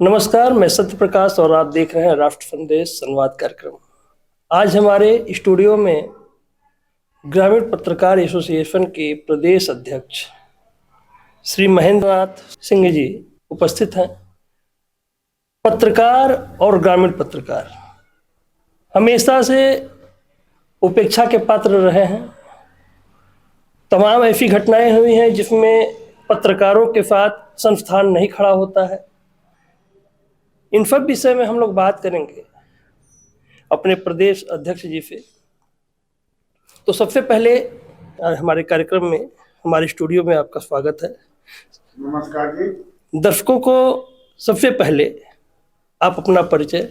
नमस्कार, मैं सत्य प्रकाश और आप देख रहे हैं राष्ट्र संदेश संवाद कार्यक्रम। आज हमारे स्टूडियो में ग्रामीण पत्रकार एसोसिएशन के प्रदेश अध्यक्ष श्री महेंद्र नाथ सिंह जी उपस्थित हैं। पत्रकार और ग्रामीण पत्रकार हमेशा से उपेक्षा के पात्र रहे हैं। तमाम ऐसी घटनाएं हुई हैं जिसमें पत्रकारों के साथ संस्थान नहीं खड़ा होता है। इन सब विषय में हम लोग बात करेंगे अपने प्रदेश अध्यक्ष जी से। तो सबसे पहले हमारे कार्यक्रम में, हमारे स्टूडियो में आपका स्वागत है। नमस्कार जी। दर्शकों को सबसे पहले आप अपना परिचय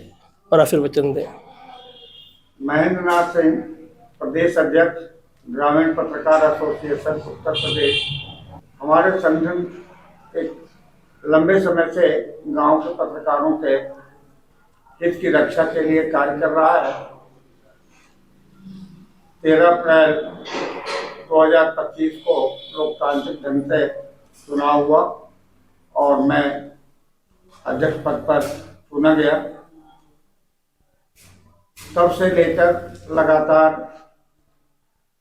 और आशीर्वचन दें। महेंद्र नाथ सिंह, प्रदेश अध्यक्ष, ग्रामीण पत्रकार एसोसिएशन उत्तर प्रदेश। हमारे संगठन एक लंबे समय से गांव के पत्रकारों के हित की रक्षा के लिए कार्य कर रहा है। 13 अप्रैल 2025 को लोकतांत्रिक ढंग से चुनाव हुआ और मैं अध्यक्ष पद पर चुना गया। तब से लेकर लगातार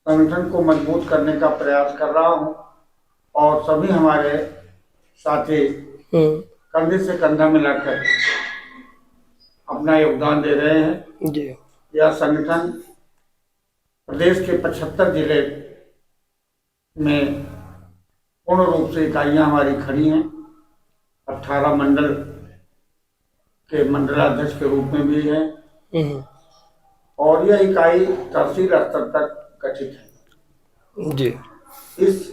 संगठन को मजबूत करने का प्रयास कर रहा हूं और सभी हमारे साथी कंधे से कंधा मिलाकर अपना योगदान दे रहे हैं जी। यह संगठन प्रदेश के 75 जिले में पूर्ण रूप से इकाइयां हमारी खड़ी हैं। 18 मंडल के मंडलाध्यक्ष के रूप में भी है और यह इकाई तहसील स्तर तक गठित है जी। इस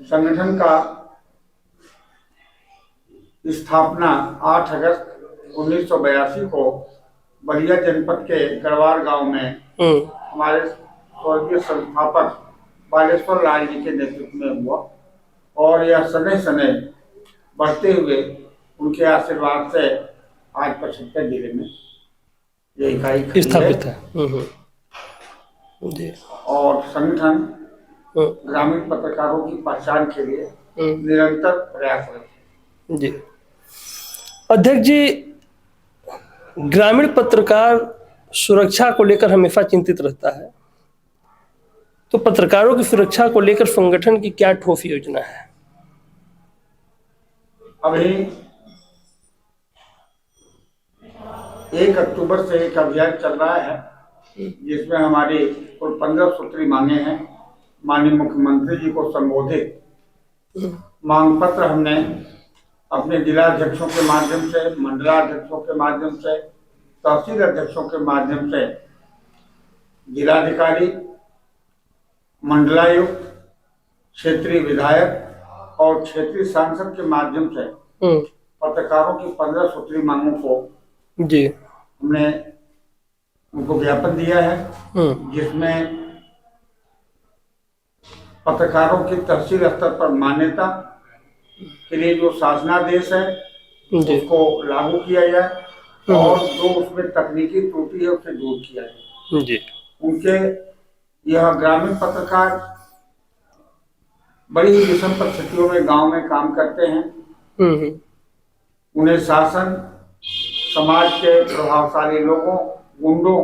संगठन का स्थापना 8 अगस्त 1982 को बलिया जनपद के गढ़वाल गांव में हमारे स्वर्गीय संस्थापक बालेश्वर लाल जी के नेतृत्व में हुआ और यह सने सने बढ़ते हुए उनके आशीर्वाद से आज 75 जिले में यह इकाई स्थापित है जी। और संगठन ग्रामीण पत्रकारों की पहचान के लिए निरंतर प्रयासरत है जी। अध्यक्ष जी, ग्रामीण पत्रकार सुरक्षा को लेकर हमेशा चिंतित रहता है, तो पत्रकारों की सुरक्षा को लेकर संगठन की क्या ठोस योजना है? अभी 1 अक्टूबर से एक अभियान चल रहा है जिसमें हमारी कुल 15 सूत्री मांगे हैं। माननीय मुख्यमंत्री जी को संबोधित मांग पत्र हमने अपने जिलाध्यक्षों के माध्यम से, मंडलाध्यक्षों के माध्यम से, तहसील अध्यक्षों के माध्यम से, जिलाधिकारी, मंडलायुक्त, क्षेत्रीय विधायक और क्षेत्रीय सांसद के माध्यम से पत्रकारों की 15 सूत्री मांगों को जी हमने उनको ज्ञापन दिया है जिसमें पत्रकारों की तहसील स्तर पर मान्यता के लिए जो शासनादेश है उसको लागू किया जाए और जो उसमें तकनीकी त्रुटि है उसे दूर किया जाए जी। उनके यह ग्रामीण पत्रकार बड़ी ही विषम परिस्थितियों में गांव में काम करते हैं। उन्हें शासन, समाज के प्रभावशाली लोगों, गुंडों,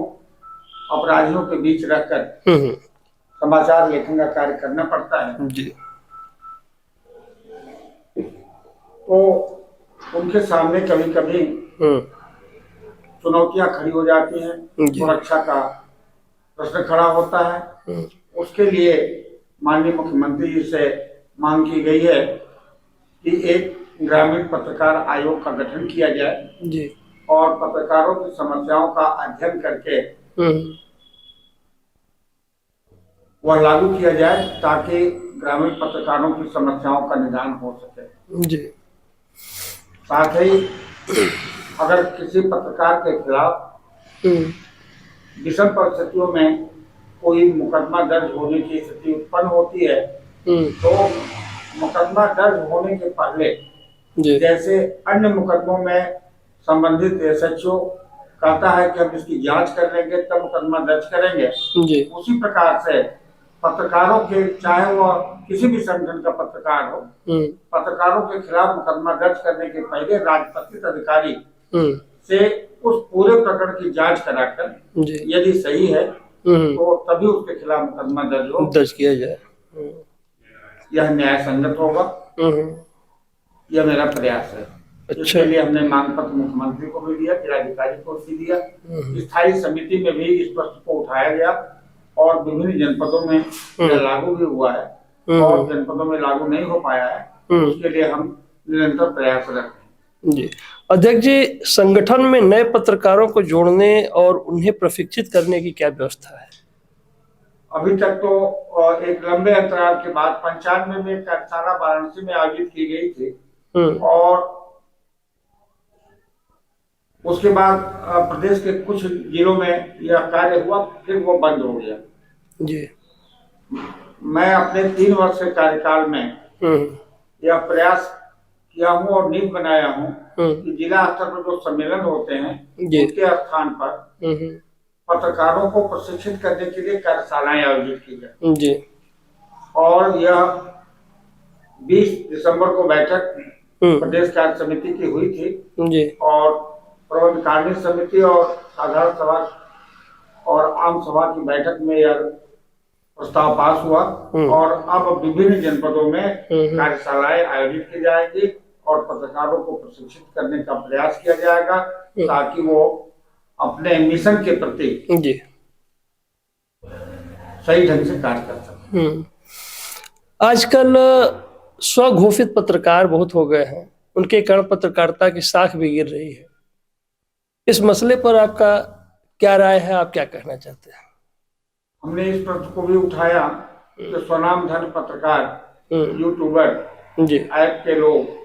अपराधियों के बीच रहकर समाचार लेखन का कार्य करना पड़ता है जी। तो उनके सामने कभी कभी चुनौतियां खड़ी हो जाती हैं। सुरक्षा का प्रश्न खड़ा होता है। उसके लिए माननीय मुख्यमंत्री जी से मांग की गई है कि एक ग्रामीण पत्रकार आयोग का गठन किया जाए जी। और पत्रकारों की समस्याओं का अध्ययन करके वह लागू किया जाए ताकि ग्रामीण पत्रकारों की समस्याओं का निदान हो सके जी। साथ ही अगर किसी पत्रकार के खिलाफ विषम परिस्थितियों में कोई मुकदमा दर्ज होने की स्थिति उत्पन्न होती है तो मुकदमा दर्ज होने के पहले जैसे अन्य मुकदमों में संबंधित एसएचओ कहता है कि हम इसकी जांच कर लेंगे तब मुकदमा दर्ज करेंगे, उसी प्रकार से पत्रकारों के, चाहे वह किसी भी संगठन का पत्रकार हो, पत्रकारों के खिलाफ मुकदमा दर्ज करने के पहले राजपत्रित अधिकारी से उस पूरे प्रकरण की जांच कराकर यदि सही है तो तभी उसके खिलाफ मुकदमा दर्ज किया जाए। यह न्याय संगत होगा, यह मेरा प्रयास है। अच्छा। इसके लिए हमने मांग पत्र मुख्यमंत्री को भी दिया, जिलाधिकारी को भी दिया, स्थायी समिति में भी इस प्रश्न को उठाया गया और विभिन्न जनपदों में यह लागू भी हुआ है और जनपदों में लागू नहीं हो पाया है, उसके लिए हम निरंतर प्रयासरत हैं। जी अध्यक्ष जी, संगठन में नए पत्रकारों को जोड़ने और उन्हें प्रशिक्षित करने की क्या व्यवस्था है? अभी तक तो एक लंबे अंतराल के बाद 95 में कार्यशाला वाराणसी में आयोजित की गई थी और उसके बाद प्रदेश के कुछ जिलों में यह कार्य हुआ, फिर वो बंद हो गया। जी। मैं अपने 3 वर्ष के कार्यकाल में यह प्रयास किया हूँ और नीति बनाया हूँ कि जिला स्तर पर जो सम्मेलन होते हैं उनके स्थान पर पत्रकारों को प्रशिक्षित करने के लिए कार्यशालाएं आयोजित की जाए। जी। और यह 20 दिसंबर को बैठक प्रदेश कार्य समिति की हुई थी जी। और प्रबंध कार्य समिति और साधारण सभा और आम सभा की बैठक में यह प्रस्ताव पास हुआ और अब विभिन्न जनपदों में कार्यशालाएं आयोजित की जाएगी और पत्रकारों को प्रशिक्षित करने का प्रयास किया जाएगा ताकि वो अपने मिशन के प्रति जी सही ढंग से कार्य कर सके। आजकल स्वघोषित पत्रकार बहुत हो गए हैं, उनके कारण पत्रकारिता की साख भी गिर रही है। इस मसले पर आपका क्या राय है, आप क्या कहना चाहते हैं? हमने इस प्रश्न को भी उठाया कि स्वनाम धन पत्रकार, यूट्यूबर जी ऐप के लोग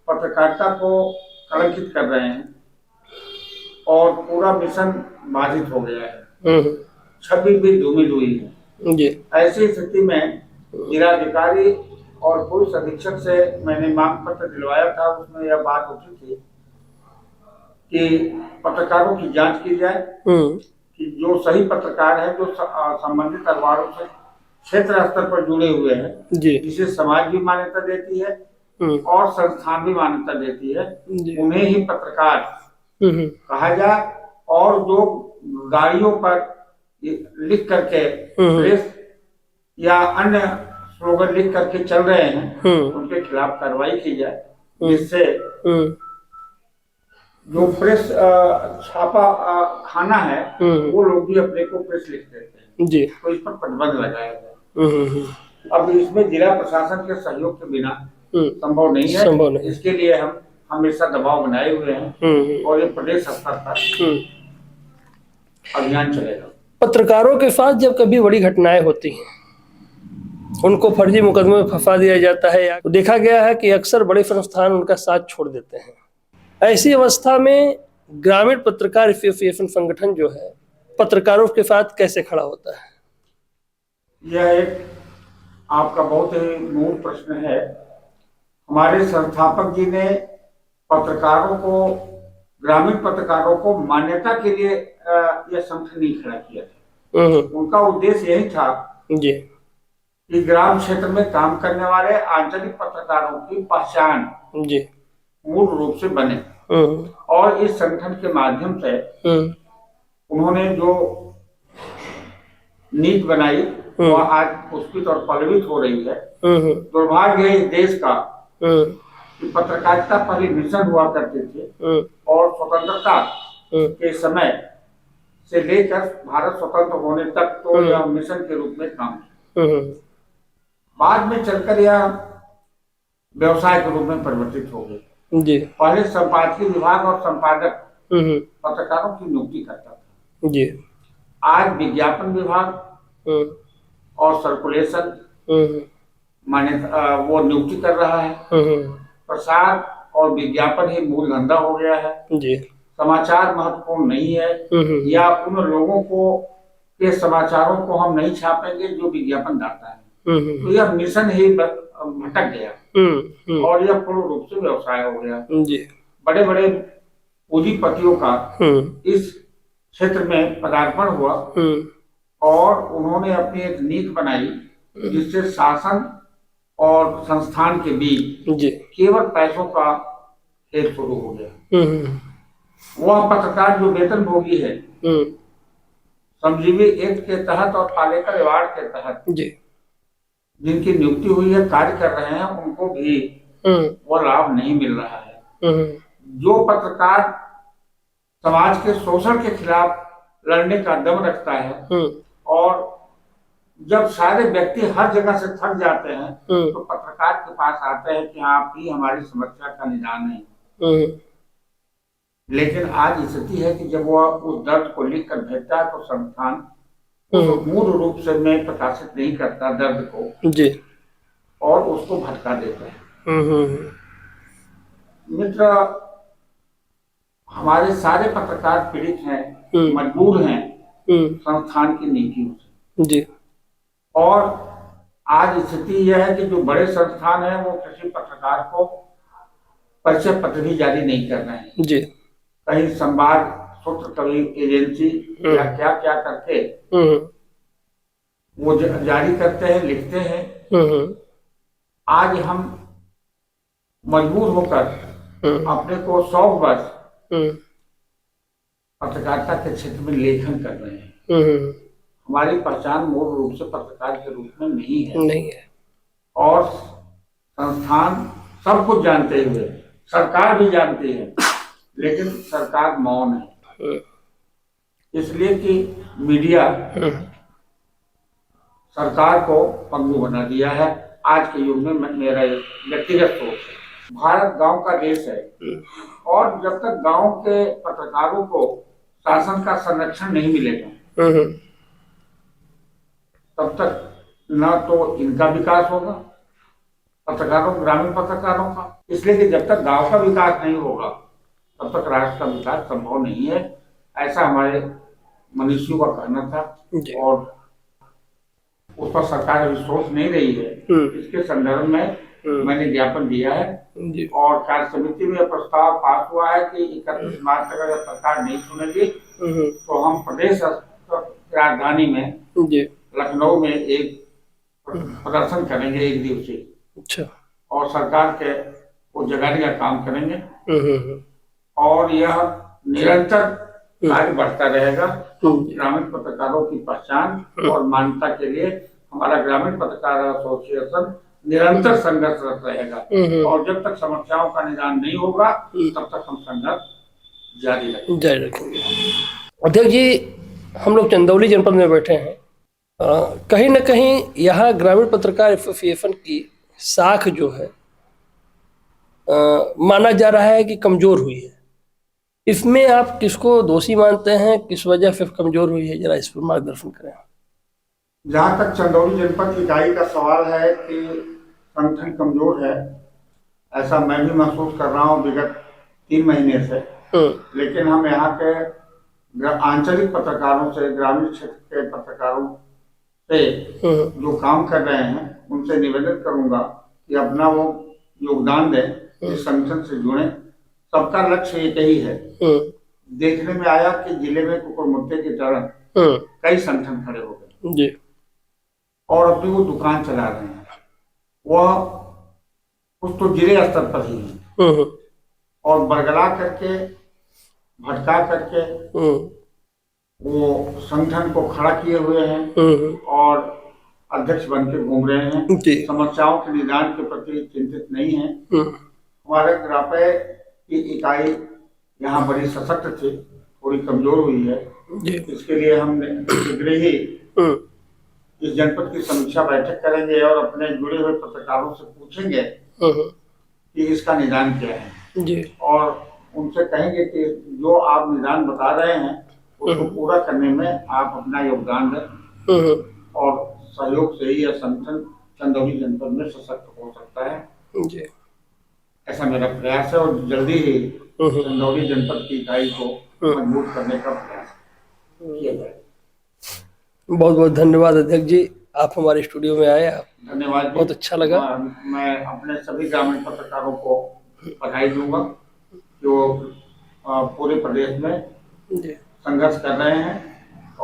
पत्रकारिता को कलंकित कर रहे हैं और पूरा मिशन बाधित हो गया है, छवि भी धूमिल हुई है। जी। ऐसी स्थिति में जिलाधिकारी और पुलिस अधीक्षक से मैंने मांग पत्र दिलवाया था, उसमें यह बात उठी थी कि पत्रकारों की जांच की जाए कि जो सही पत्रकार है, जो संबंधित अखबारों से क्षेत्र स्तर पर जुड़े हुए हैं, जिसे समाज भी मान्यता देती है और संस्थान भी मान्यता देती है, उन्हें ही पत्रकार कहा जाए और जो गाड़ियों पर लिख करके प्रेस या अन्य स्लोगन लिख करके चल रहे हैं उनके खिलाफ कार्रवाई की जाए, जिससे जो प्रेस छापा खाना है वो लोग भी अपने को प्रेस लिख देते हैं जी। तो इस पर प्रतिबंध लगाया जाए। अब इसमें जिला प्रशासन के सहयोग के बिना संभव नहीं है, इसके लिए हम हमेशा दबाव बनाए हुए हैं और ये प्रदेश स्तर पर अभियान चलेगा। पत्रकारों के साथ जब कभी बड़ी घटनाएं होती हैं, उनको फर्जी मुकदमे में फंसा दिया जाता है, या देखा गया है कि अक्सर बड़े संस्थान उनका साथ छोड़ देते हैं। ऐसी अवस्था में ग्रामीण पत्रकार एसोसिएशन संगठन जो है पत्रकारों के साथ कैसे खड़ा होता है? यह एक आपका बहुत ही मूल प्रश्न है। हमारे संस्थापक जी ने पत्रकारों को, ग्रामीण पत्रकारों को मान्यता के लिए यह संगठन नहीं खड़ा किया था। उनका उद्देश्य यही था जी कि ग्राम क्षेत्र में काम करने वाले आंचलिक पत्रकारों की पहचान जी मूल रूप से बने और इस संगठन के माध्यम से उन्होंने जो नीति बनाई वह आज पुष्पित और पल्लवित हो रही है। दुर्भाग्य है इस देश का कि पत्रकारिता पहले मिशन हुआ करते थे और स्वतंत्रता के समय से लेकर भारत स्वतंत्र होने तक तो यह मिशन के रूप में काम किया। बाद में चलकर यह व्यवसाय के रूप में परिवर्तित हो गई जी। पहले संपादकीय विभाग और संपादक पत्रकारों की नियुक्ति करता था जी। आज विज्ञापन विभाग और सर्कुलेशन मान्यता वो नियुक्ति कर रहा है। प्रसार और विज्ञापन ही मूल धंधा हो गया है जी। समाचार महत्वपूर्ण नहीं है या उन लोगों को के समाचारों को हम नहीं छापेंगे जो विज्ञापन दाता है, तो यह मिशन ही भटक गया और यह पूर्ण रूप से व्यवसाय हो गया जी। बड़े बड़े पूंजीपतियों का इस क्षेत्र में पदार्पण हुआ और उन्होंने अपनी एक नीति बनाई जिससे शासन और संस्थान के बीच जी केवल पैसों का खेल शुरू हो गया। वह पत्रकार जो वेतन भोगी है, श्रमजीवी एक्ट के तहत और पालेकर अवार्ड के तहत जी जिनकी नियुक्ति हुई है, कार्य कर रहे हैं, उनको भी वो लाभ नहीं मिल रहा है। जो पत्रकार समाज के शोषण के खिलाफ लड़ने का दम रखता है और जब सारे व्यक्ति हर जगह से थक जाते हैं तो पत्रकार के पास आते हैं कि आप ही हमारी समस्या का निदान है। लेकिन आज स्थिति है कि जब वह उस दर्द को लिख कर भेजता है तो संस्थान उसको मूल रूप से में प्रकाशित नहीं करता दर्द को जी और उसको भटका देता है। मित्र, हमारे सारे पत्रकार पीड़ित हैं, मजबूर हैं संस्थान की नीतियों से। जी और आज स्थिति यह है कि जो बड़े संस्थान हैं वो किसी पत्रकार को परिचय पत्र भी जारी नहीं कर रहे हैं। जी कहीं संवाद सूत्र, कभी एजेंसी या क्या क्या करके वो जारी करते हैं, लिखते हैं। आज हम मजबूर होकर अपने को 100 वर्ष पत्रकारिता के क्षेत्र में लेखन कर रहे हैं। हमारी पहचान मूल रूप से पत्रकार के रूप में नहीं है। और संस्थान सब कुछ जानते हुए, सरकार भी जानती है, लेकिन सरकार मौन है, इसलिए कि मीडिया सरकार को पंगु बना दिया है। आज के युग में मेरा व्यक्तिगत सोच है, भारत गांव का देश है और जब तक गांव के पत्रकारों को शासन का संरक्षण नहीं मिलेगा तब तक न तो इनका विकास होगा, पत्रकारों, ग्रामीण पत्रकारों का। इसलिए कि जब तक गांव का विकास नहीं होगा तब तक राष्ट्र का विकास संभव नहीं है, ऐसा हमारे मनीषियों का कहना था। और उस पर सरकार अभी सोच नहीं रही है। इसके संदर्भ में मैंने ज्ञापन दिया है और कार्य समिति में प्रस्ताव पास हुआ है कि 31 मार्च तक अगर सरकार नहीं सुनेगी तो हम प्रदेश राजधानी में लखनऊ में एक प्रदर्शन करेंगे, 1 दिवसीय। अच्छा। और सरकार के को जगाने का काम करेंगे और यह निरंतर कार्य बढ़ता रहेगा। ग्रामीण पत्रकारों की पहचान और मान्यता के लिए हमारा ग्रामीण पत्रकार एसोसिएशन निरंतर संघर्षरत रहेगा और जब तक समस्याओं का निदान नहीं होगा तब तक हम संघर्ष जारी रखेंगे। अध्यक्ष जी, हम लोग चंदौली जनपद में बैठे हैं। कहीं न कहीं यहाँ ग्रामीण पत्रकार एसोसिएशन की साख जो है माना जा रहा है कि कमजोर हुई है। इसमें आप किसको दोषी मानते हैं, किस वजह से कमजोर हुई है, जरा इस पर मार्गदर्शन करें। जहाँ तक चंदौली जनपद इकाई का सवाल है कि संगठन कमजोर है, ऐसा मैं भी महसूस कर रहा हूँ विगत 3 महीने से। लेकिन हम यहाँ के आंचलिक पत्रकारों से, ग्रामीण क्षेत्र के पत्रकारों से जो काम कर रहे हैं उनसे निवेदन करूंगा कि अपना वो योगदान दें, इस संगठन से जुड़े। सबका लक्ष्य एक ही है। देखने में आया कि जिले में कुकुर मुद्दे के कारण कई संगठन खड़े हो गए और अपनी वो दुकान चला रहे हैं। वह कुछ तो जिले स्तर पर ही है और बरगला करके, भटका करके वो संगठन को खड़ा किए हुए हैं और अध्यक्ष बन के घूम रहे हैं। समस्याओं के निदान के प्रति चिंतित नहीं है। हमारे ग्रापे की इकाई यहाँ बड़ी सशक्त थी, थोड़ी कमजोर हुई है। इसके लिए हमने शीघ्र ही इस जनपद की समीक्षा बैठक करेंगे और अपने जुड़े हुए पत्रकारों से पूछेंगे कि इसका निदान क्या है और उनसे कहेंगे कि जो आप निदान बता रहे हैं उसको पूरा करने में आप अपना योगदान दें और सहयोग से ही यह संगठन चंदौली जनपद में सशक्त हो सकता है। ऐसा मेरा प्रयास है और जल्दी ही चंदौली जनपद की इकाई को मजबूत करने का प्रयास किया जाए। बहुत बहुत धन्यवाद अध्यक्ष जी, आप हमारे स्टूडियो में आए। धन्यवाद, बहुत अच्छा लगा। मैं अपने सभी ग्रामीण पत्रकारों को बधाई दूंगा जो पूरे प्रदेश में संघर्ष कर रहे हैं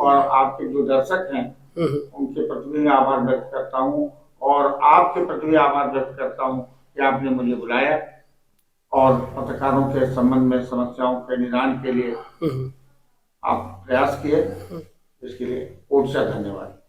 और आपके जो दर्शक हैं उनके प्रति भी आभार व्यक्त करता हूँ और आपके प्रति भी आभार व्यक्त करता हूँ कि आपने मुझे बुलाया और पत्रकारों के संबंध में समस्याओं के निदान के लिए आप प्रयास किए, इसके लिए बहुत सा धन्यवाद।